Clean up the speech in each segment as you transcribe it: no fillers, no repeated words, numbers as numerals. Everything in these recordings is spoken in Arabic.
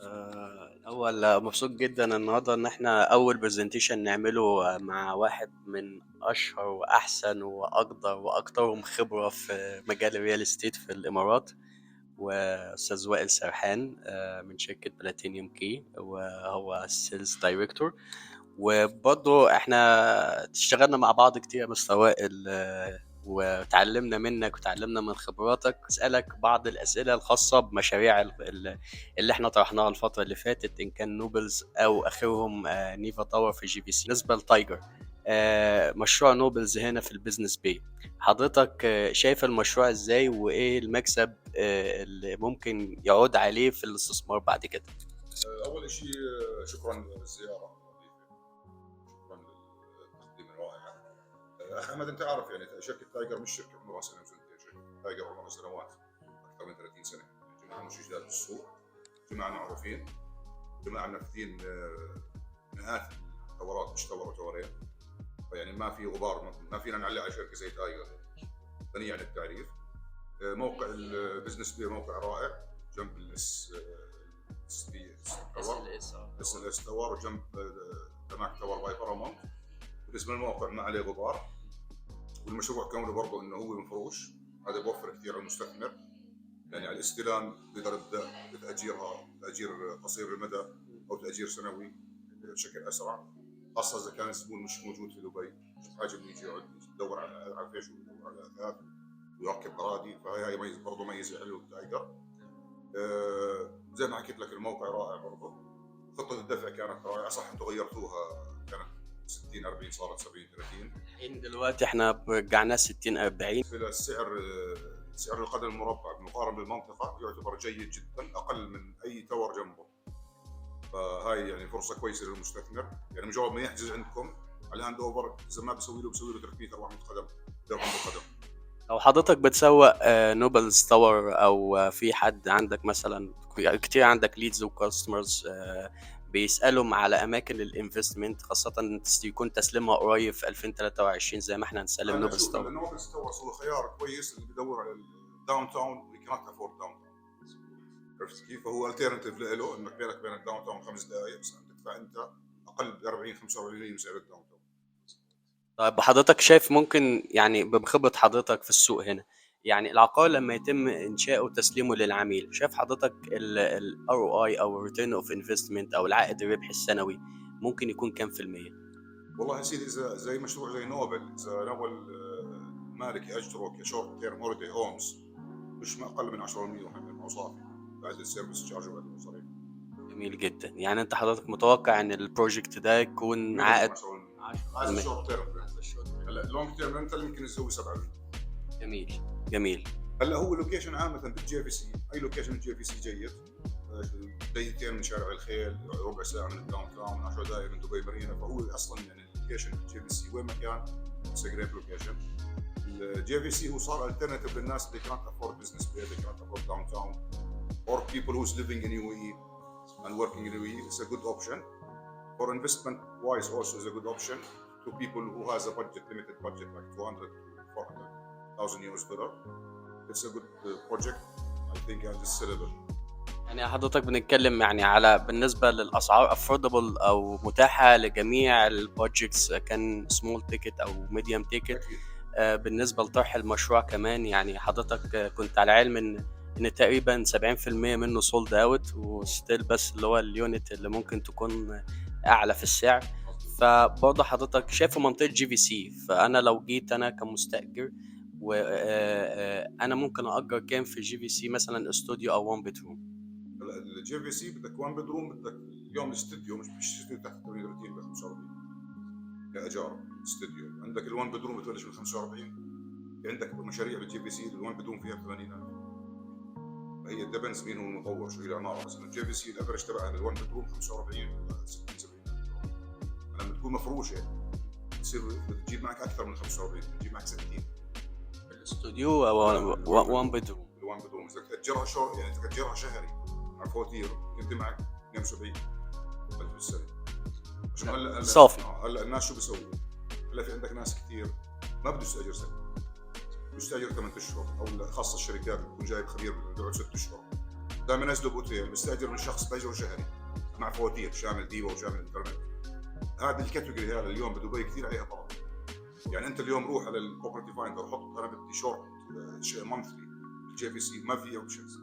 الأول مبسوط جدا النهاردة إن إحنا أول برزنتيشن نعمله مع واحد من أشهر وأحسن وأقدر وأكثرهم خبرة في مجال الريال استيت في الإمارات، وأستاذ وائل سرحان من شركة بلاتينيوم كي، وهو السيلز دايركتور. وبرضه احنا اشتغلنا مع بعض كتير يا مستر وائل، وتعلمنا منك وتعلمنا من خبراتك. اسالك بعض الاسئله الخاصه بمشاريع اللي احنا طرحناها الفتره اللي فاتت، ان كان نوبلز او اخرهم نيفا تاور في جي بي سي. بالنسبه لتايجر، مشروع نوبلز هنا في البيزنس باي، حضرتك شايف المشروع ازاي، وايه المكسب اللي ممكن يعود عليه في الاستثمار بعد كده؟ اول شيء شكرا للزياره اللطيفه. شكرا للتقديم الرائع. اخي احمد، انت عارف يعني شركه تايجر مش شركه عمرها سنه وسنتين، شركه تايجر عمرها سنوات، اكثر من 30 سنه. جماعه مش جداد بالسوق، جماعه معروفين، جماعه منفذين مئات الثورات، مش ثوره وثورين. فيعني ما في غبار، ما فينا نعلق على شركه زي تايجر غنيه عن التعريف. موقع البزنس بي موقع رائع جنب الاس اس تاور، جنب تماك تاور باي بارامونت. بالنسبه للموقع ما عليه غبار، والمشروع كونه برضه انه هو مفروش، هذا بوفر كثير على المستثمر. يعني على الاستلام بيقدر يبدا بتاجيرها تاجير قصير المدى او تاجير سنوي بشكل اسرع، خاصه اذا كان الزبون مش موجود في دبي، مش بحاجه انه يجي يقعد يدور على فيش ويدور على اثاث ويركب اراضي. فهي ميزه برضه، ميزه حلوه التايجر. زي ما حكيت لك الموقع رائع برضه. خطه الدفع كانت رائعه، صح انتم غيرتوها، كانت 60 40 صارت 70 30. الحين دلوقتي احنا رجعناه 60 40. السعر سعر القدم المربع مقارنه بالمنطقه يعتبر جيد جدا، اقل من اي تور جنبه. فهاي يعني فرصه كويسه للمستثمر، يعني مجرد ما يحجز عندكم على الهاند اوفر، اذا ما بسوي له 300 400 قدم درهم بقدم. لو حضرتك بتسوق نوبلز تاور، او في حد عندك مثلا كتير عندك ليدز وكاستمرز بيسالوا على اماكن الانفستمنت، خاصه ان يكون تسليمها قريب في 2023 زي ما احنا هنسلم نوبلز تاور. نوبلز تاور هو خيار كويس اللي بيدور على الداون تاون وي كانت افورد داون تاون. عرفت كيف؟ فهو التيرنتيف له انك بينك وبين الداون تاون 5 دقائق، بس تدفع انت اقل ب 40 45% من سعر الداون تاون. طيب حضرتك شايف ممكن يعني بخبرة حضرتك في السوق هنا، يعني العقار لما يتم إنشاؤه وتسليمه للعميل، شايف حضرتك ال ROI أو Return of Investment أو العائد الربحي السنوي ممكن يكون كام في المية؟ والله يا سيدي، إذا زي مشروع زي نوبل، إذا نوبل مالك يأجره كشورت تيرم هوليدي هومز، مش ما أقل من 10% من صافي بعد السيرفيس تشارج وبعد المصاريف. جميل جدا. يعني أنت حضرتك متوقع إن البروجكت ده يكون عائد 10%. هذا الشورت تيرم. هلا اللونج تيرم انت اللي يمكن تسوي 7%. جميل جميل. هلا هو اللوكيشن عامه بالجي في سي، اي لوكيشن بالجي في سي جيد. دقيقتين من شارع الخيل، ربع ساعه من الداون تاون، 10 دقائق من دبي مارينا. فهو اصلا يعني اللوكيشن بالجي في سي وين ما كان اتس جريت لوكيشن. الجي في سي هو صار الترناتيف للناس اللي كانت افورد بزنس بي، اللي كانت افورد داون تاون، or people who's living in UAE and working in UAE. It's a good option. For investment wise also is a good option to people who has a budget, limited budget like 200 to 400,000 US dollar. It's a good project. I think and it's sellable. يعني حضرتك بنتكلم يعني على بالنسبة للأسعار affordable أو متاحة لجميع البودجكتس، كان small ticket أو medium ticket. بالنسبة لطرح المشروع كمان، يعني حضرتك كنت على علم إن تقريبا 70% منه sold out، وستيل بس اللي هو اليونت اللي ممكن تكون أعلى في السعر. فبرضه حضرتك شايف منطقة جي في سي، فأنا لو جيت أنا كمستأجر وأنا ممكن أأجر كام في جي في سي، مثلا استوديو أو 1 bedroom؟ الجي في سي بدك 1 بدروم، بدك اليوم الاستوديو مش استوديو تحت 38 ل 45 كايجار. استوديو عندك ال1 بدروم بتبلش من 45. عندك مشاريع بالجي في سي ال1 بدروم فيها 80,000. فهي ديبنز مين هو المطور شو العماره. بس الجي في سي الافرج تبعها ال1 بدروم 45 60 70,000. لما تكون مفروشه تصير بتجيب معك اكثر من 45، بتجيب معك 60. الاستوديو او 1 بدروم. ال1 بدروم اذا تاجرها شهر، يعني تاجرها شهري مع فواتير، يدي معك 72,000 بالسنه. عشان هلا صافي. هلا الناس شو بيسووا؟ هلا في عندك ناس كثير ما بده يستاجر سنه، بيستاجر 8 اشهر، او خاصه الشركات بتكون جايب خبير بده يقعد 6 اشهر. دائما انزله باوتيل، بستاجر من شخص باجره شهري مع فواتير شامل ديوا وشامل انترنت. هذه الكاتيجوري هذا اليوم بدبي كثير عليها طلب. يعني انت اليوم روح على البروبرتي فايندر حط انا بدي شورت مانثلي الجي في سي، ما في اوبشنز،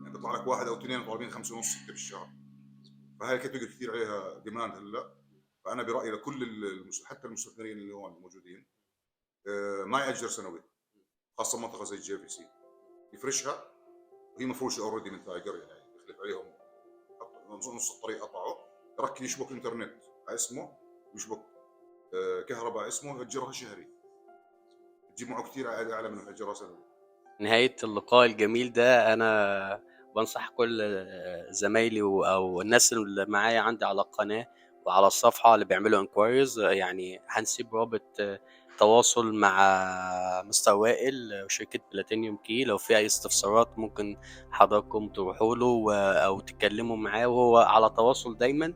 يعني بيطلع لك واحد او اثنين طالبين 5.5 6 بالشهر. فهي الكاتيجوري كثير عليها ديماند هلا. فانا برايي لكل حتى المستثمرين اللي هون الموجودين ما ياجر سنوي، خاصه منطقه زي الجي في سي يفرشها وهي مفروشه اوريدي من تايجر، يعني يخلف عليهم نص الطريق قطعه، يركب يشبك انترنت على اسمه ويشبك كهرباء اسمه، يأجرها شهري تجيب معه كثير عائد اعلى من يأجرها سنوي. نهاية اللقاء الجميل ده أنا بنصح كل زمايلي أو الناس اللي معايا عندي على القناة وعلى الصفحة اللي بيعملوا انكوايرز، يعني هنسيب رابط تواصل مع مستر وائل وشركة بلاتينيوم كي. لو في أي استفسارات ممكن حضراتكم تروحوا له أو تتكلموا معاه، وهو على تواصل دايما.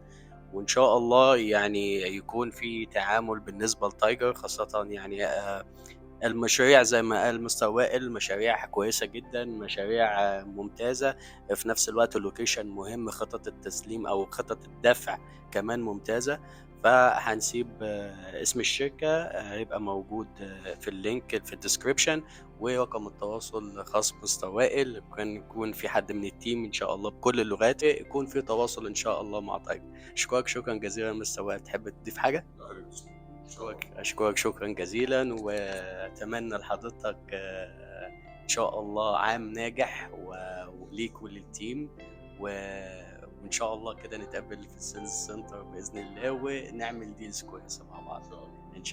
وإن شاء الله يعني يكون في تعامل بالنسبة لتايجر، خاصة يعني المشاريع زي ما قال مستر وائل مشاريع كويسة جدا، مشاريع ممتازة. في نفس الوقت اللوكيشن مهم، خطط التسليم أو خطط الدفع كمان ممتازة. فهنسيب اسم الشركة هيبقى موجود في اللينك في الديسكريبشن، ورقم التواصل خاص بمستر وائل. كان يكون في حد من التيم إن شاء الله بكل اللغات يكون في تواصل إن شاء الله مع طيب. أشكرك شكرا جزيلا مستر وائل، تحب تضيف حاجة؟ أشكرك شكرا جزيلا، وأتمنى لحضرتك إن شاء الله عام ناجح وليك وللتيم، وإن شاء الله كده نتقابل في السيلز سنتر بإذن الله ونعمل ديلز كويسة مع بعض إن شاء الله.